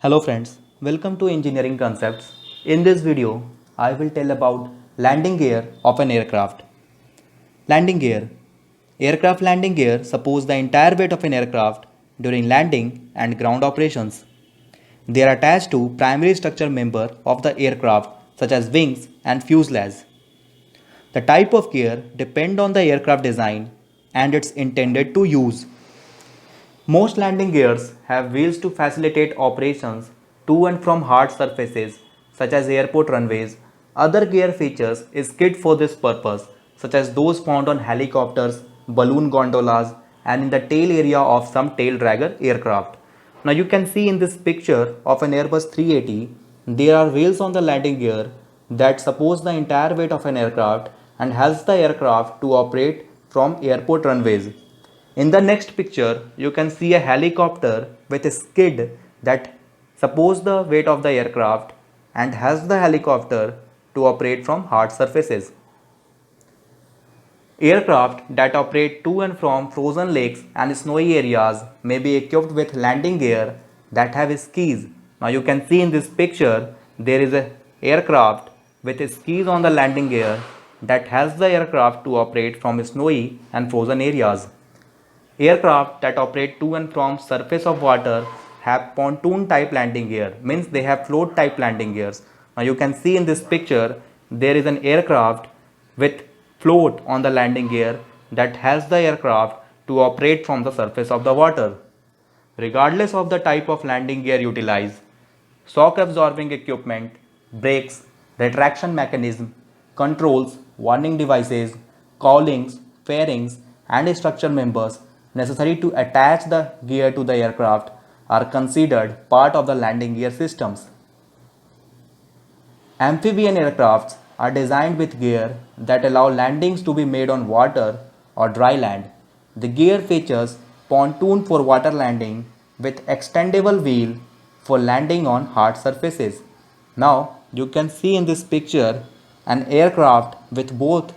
Hello friends, welcome to Engineering Concepts. In this video, I will tell about landing gear of an aircraft. Landing gear. Aircraft landing gear suppose the entire weight of an aircraft during landing and ground operations. They are attached to primary structure member of the aircraft such as wings and fuselage. The type of gear depend on the aircraft design and its intended to use. Most landing gears have wheels to facilitate operations to and from hard surfaces such as airport runways. Other gear features is kit for this purpose such as those found on helicopters, balloon gondolas and in the tail area of some tail dragger aircraft. Now you can see in this picture of an Airbus 380, there are wheels on the landing gear that support the entire weight of an aircraft and helps the aircraft to operate from airport runways. In the next picture, you can see a helicopter with a skid that supports the weight of the aircraft and helps the helicopter to operate from hard surfaces. Aircraft that operate to and from frozen lakes and snowy areas may be equipped with landing gear that have skis. Now you can see in this picture there is a aircraft with skis on the landing gear that helps the aircraft to operate from snowy and frozen areas. Aircraft that operate to and from surface of water have pontoon type landing gear, means they have float type landing gears. Now you can see in this picture there is an aircraft with float on the landing gear that helps the aircraft to operate from the surface of the water. Regardless of the type of landing gear utilized, shock absorbing equipment, brakes, retraction mechanism, controls, warning devices, cowlings, fairings, and structure members necessary to attach the gear to the aircraft are considered part of the landing gear systems. Amphibian aircrafts are designed with gear that allow landings to be made on water or dry land. The gear features pontoon for water landing with extendable wheel for landing on hard surfaces. Now you can see in this picture an aircraft with both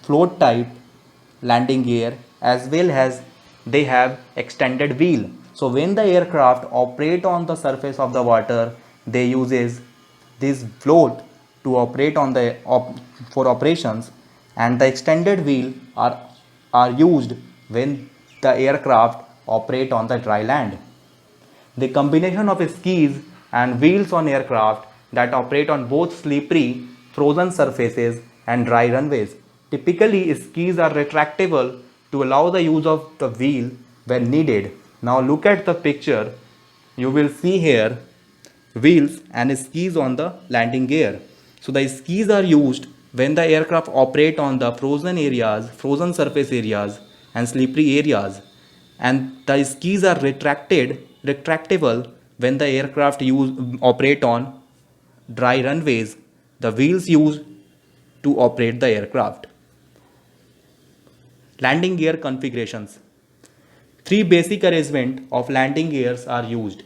float type landing gear as well as they have extended wheel. So when the aircraft operate on the surface of the water, they uses this float to operate on the for operations, and the extended wheel are used when the aircraft operate on the dry land. The combination of skis and wheels on aircraft that operate on both slippery, frozen surfaces and dry runways. Typically, skis are retractable to allow the use of the wheel when needed. Now look at the picture. You will see here wheels and skis on the landing gear. So the skis are used when the aircraft operate on the frozen areas, frozen surface areas and slippery areas, and the skis are retractable when the aircraft operate on dry runways. The wheels used to operate the aircraft. Landing gear configurations. Three basic arrangements of landing gears are used.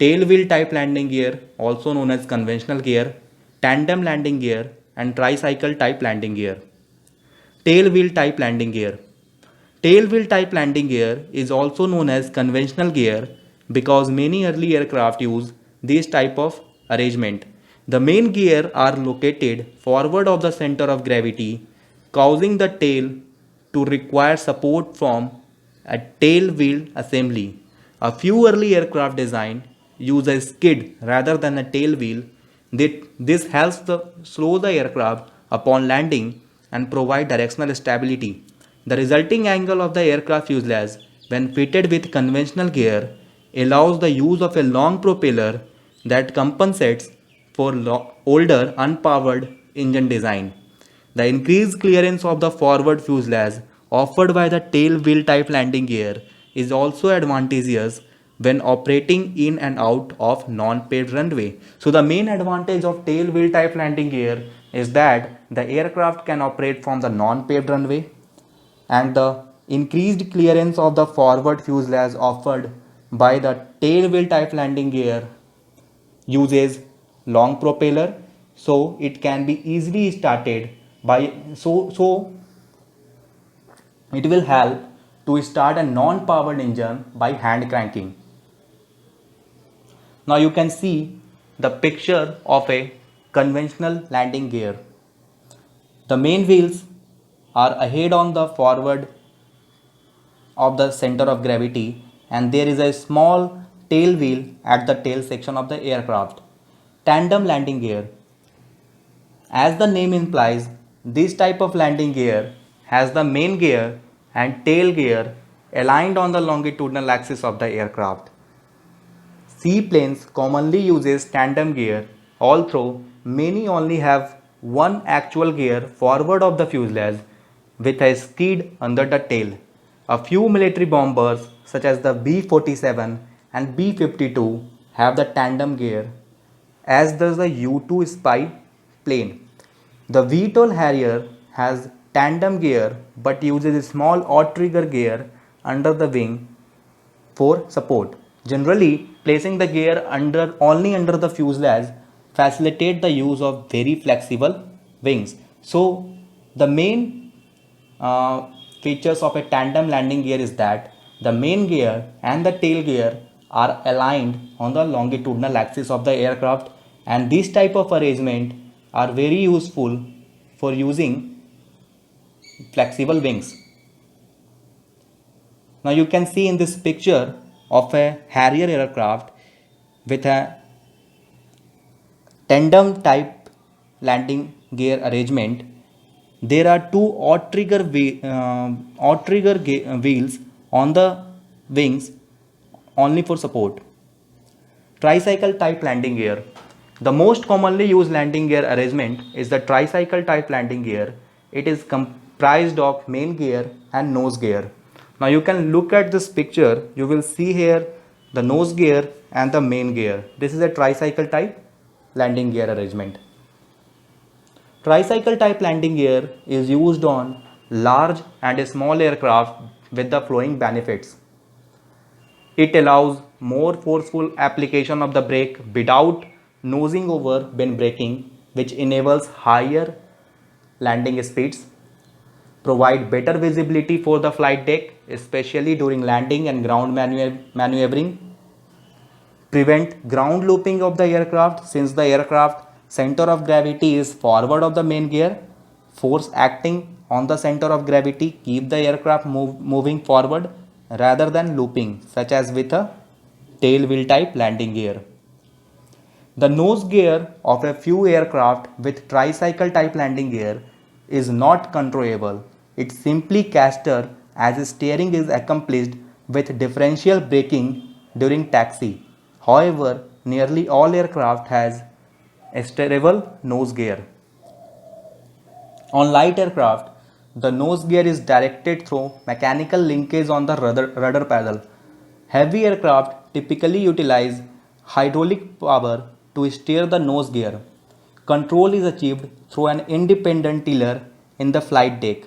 Tail wheel type landing gear, also known as conventional gear, tandem landing gear, and tricycle type landing gear. Tail wheel type landing gear. Tail wheel type landing gear is also known as conventional gear because many early aircraft use this type of arrangement. The main gear are located forward of the center of gravity, causing the tail to require support from a tail wheel assembly. A few early aircraft design use a skid rather than a tail wheel. This helps slow the aircraft upon landing and provide directional stability. The resulting angle of the aircraft fuselage, when fitted with conventional gear, allows the use of a long propeller that compensates for older unpowered engine design. The increased clearance of the forward fuselage offered by the tail wheel type landing gear is also advantageous when operating in and out of non-paved runway. So the main advantage of tail wheel type landing gear is that the aircraft can operate from the non-paved runway, and the increased clearance of the forward fuselage offered by the tail wheel type landing gear uses long propeller, so it can be easily started by so it will help to start a non-powered engine by hand cranking. Now you can see the picture of a conventional landing gear. The main wheels are ahead on the forward of the center of gravity, and there is a small tail wheel at the tail section of the aircraft. Tandem landing gear. As the name implies, this type of landing gear has the main gear and tail gear aligned on the longitudinal axis of the aircraft. Seaplanes commonly uses tandem gear, although many only have one actual gear forward of the fuselage with a skid under the tail. A few military bombers such as the B-47 and B-52 have the tandem gear, as does the U-2 spy plane. The VTOL Harrier has tandem gear but uses a small outrigger gear under the wing for support. Generally, placing the gear only under the fuselage facilitate the use of very flexible wings. So, the main uh, features of a tandem landing gear is that the main gear and the tail gear are aligned on the longitudinal axis of the aircraft, and this type of arrangement are very useful for using flexible wings. Now you can see in this picture of a Harrier aircraft with a tandem type landing gear arrangement. There are two outrigger wheels on the wings only for support. Tricycle type landing gear. The most commonly used landing gear arrangement is the tricycle type landing gear. It is comprised of main gear and nose gear. Now you can look at this picture. You will see here the nose gear and the main gear. This is a tricycle type landing gear arrangement. Tricycle type landing gear is used on large and small aircraft with the following benefits. It allows more forceful application of the brake without nosing over when braking, which enables higher landing speeds, provide better visibility for the flight deck, especially during landing and ground maneuvering, prevent ground looping of the aircraft since the aircraft center of gravity is forward of the main gear. Force acting on the center of gravity keep the aircraft moving forward rather than looping, such as with a tail wheel type landing gear. The nose gear of a few aircraft with tricycle type landing gear is not controllable. It's simply caster as steering is accomplished with differential braking during taxi. However, nearly all aircraft has a steerable nose gear. On light aircraft, the nose gear is directed through mechanical linkage on the rudder pedal. Heavy aircraft typically utilize hydraulic power to steer the nose gear. Control is achieved through an independent tiller in the flight deck.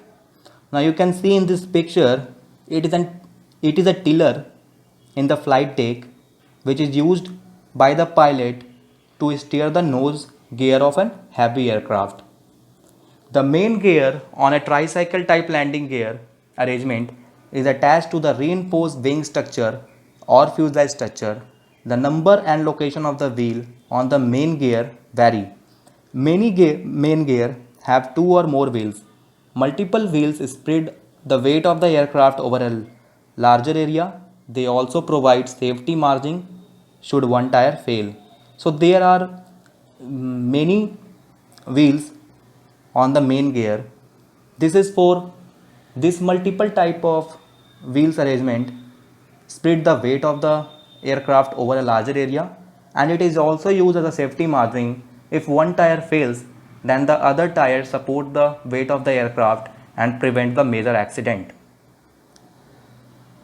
Now you can see in this picture, it is a tiller in the flight deck which is used by the pilot to steer the nose gear of an heavy aircraft. The main gear on a tricycle type landing gear arrangement is attached to the reinforced wing structure or fuselage structure. The number and location of the wheel on the main gear vary. Many main gear have two or more wheels. Multiple wheels spread the weight of the aircraft over a larger area. They also provide safety margin should one tire fail. So there are many wheels on the main gear. This is for this multiple type of wheels arrangement spread the weight of the aircraft over a larger area, and it is also used as a safety margin. If one tire fails, then the other tires support the weight of the aircraft and prevent the major accident.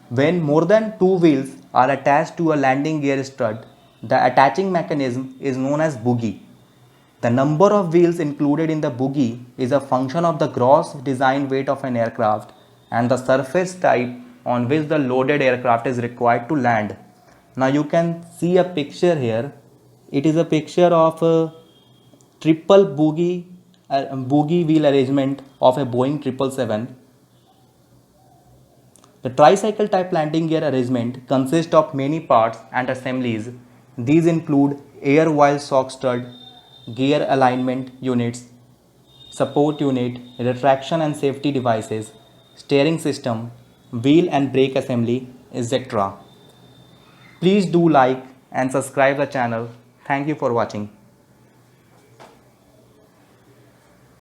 When more than two wheels are attached to a landing gear strut, the attaching mechanism is known as bogie. The number of wheels included in the bogie is a function of the gross design weight of an aircraft and the surface type on which the loaded aircraft is required to land. Now you can see a picture here. It is a picture of a triple bogie wheel arrangement of a Boeing 777. The tricycle type landing gear arrangement consists of many parts and assemblies These include air while shock stud, gear alignment units, support unit, retraction and safety devices, steering system, wheel and brake assembly, etc. Please do like and subscribe the channel. Thank you for watching.